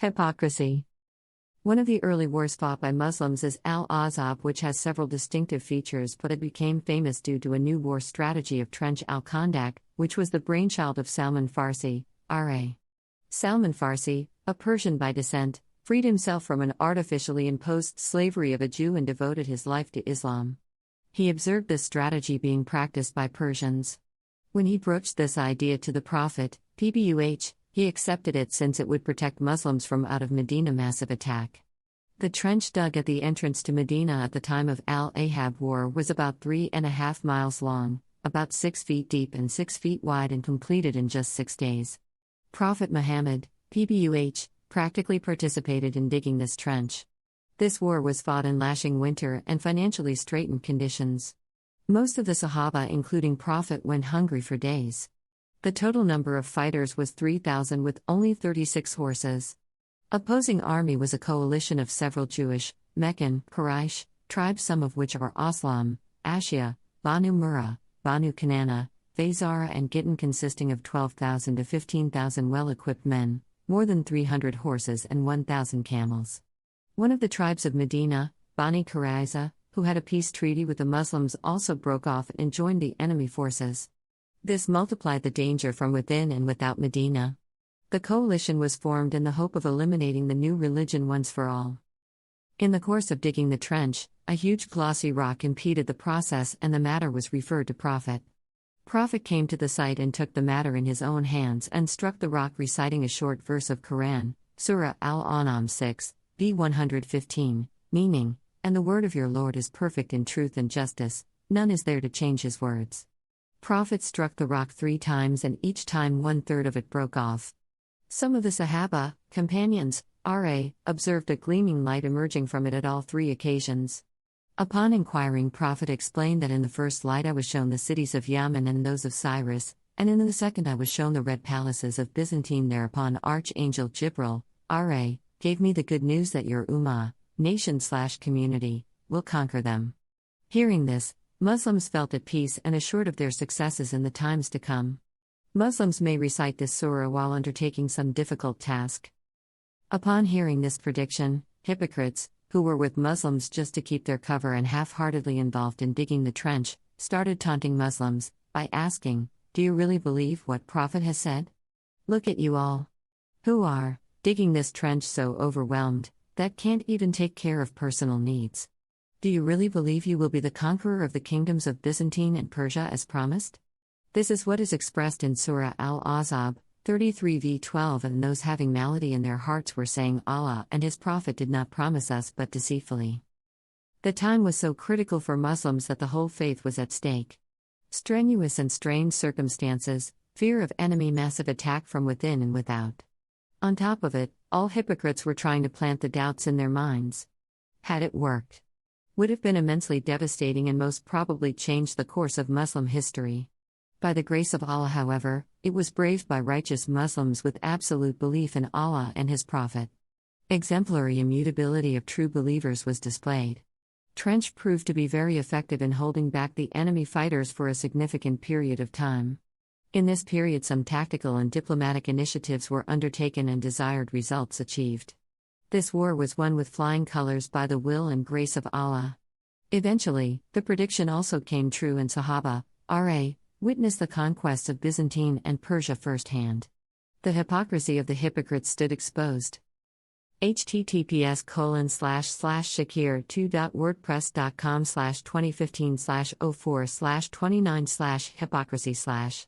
Hypocrisy. One of the early wars fought by Muslims is al-Azab, which has several distinctive features, but it became famous due to a new war strategy of Trench al-Khandak, which was the brainchild of Salman Farsi, R.A. Salman Farsi, a Persian by descent, freed himself from an artificially imposed slavery of a Jew and devoted his life to Islam. He observed this strategy being practiced by Persians. When he broached this idea to the Prophet, PBUH, he accepted it since it would protect Muslims from out of Medina massive attack. The trench dug at the entrance to Medina at the time of Al-Ahab War was about 3.5 miles long, about 6 feet deep and 6 feet wide, and completed in just 6 days. Prophet Muhammad, PBUH, practically participated in digging this trench. This war was fought in lashing winter and financially straitened conditions. Most of the Sahaba, including Prophet, went hungry for days. The total number of fighters was 3,000 with only 36 horses. Opposing army was a coalition of several Jewish, Meccan, Quraysh, tribes, some of which are Aslam, Ashia, Banu Murrah, Banu Kanana, Fazara and Gittin, consisting of 12,000 to 15,000 well-equipped men, more than 300 horses and 1,000 camels. One of the tribes of Medina, Bani Qurayza, who had a peace treaty with the Muslims, also broke off and joined the enemy forces. This multiplied the danger from within and without Medina. The coalition was formed in the hope of eliminating the new religion once for all. In the course of digging the trench, a huge glossy rock impeded the process and the matter was referred to Prophet. Prophet came to the site and took the matter in his own hands and struck the rock, reciting a short verse of Quran, Surah Al-An'am 6, v 115, meaning, "And the word of your Lord is perfect in truth and justice, none is there to change his words." Prophet struck the rock 3 times and each time 1/3 of it broke off. Some of the Sahaba, companions, R.A., observed a gleaming light emerging from it at all 3 occasions. Upon inquiring, Prophet explained that in the first light I was shown the cities of Yemen and those of Cyrus, and in the second I was shown the red palaces of Byzantine. Thereupon Archangel Jibril, R.A., gave me the good news that your ummah, nation/community, will conquer them. Hearing this, Muslims felt at peace and assured of their successes in the times to come. Muslims may recite this surah while undertaking some difficult task. Upon hearing this prediction, hypocrites, who were with Muslims just to keep their cover and half-heartedly involved in digging the trench, started taunting Muslims by asking, "Do you really believe what Prophet has said? Look at you all. Who are digging this trench so overwhelmed that can't even take care of personal needs. Do you really believe you will be the conqueror of the kingdoms of Byzantine and Persia as promised?" This is what is expressed in Surah Al-Ahzab 33v12, and those having malady in their hearts were saying, "Allah and His Prophet did not promise us but deceitfully." The time was so critical for Muslims that the whole faith was at stake. Strenuous and strained circumstances, fear of enemy massive attack from within and without. On top of it, all hypocrites were trying to plant the doubts in their minds. Had it worked? Would have been immensely devastating and most probably changed the course of Muslim history. By the grace of Allah, however, it was braved by righteous Muslims with absolute belief in Allah and His Prophet. Exemplary immutability of true believers was displayed. Trench proved to be very effective in holding back the enemy fighters for a significant period of time. In this period, some tactical and diplomatic initiatives were undertaken and desired results achieved. This war was won with flying colors by the will and grace of Allah. Eventually, the prediction also came true, and Sahaba, R.A., witnessed the conquest of Byzantine and Persia firsthand. The hypocrisy of the hypocrites stood exposed. https://shakir2.wordpress.com/2015/04/29/hypocrisy/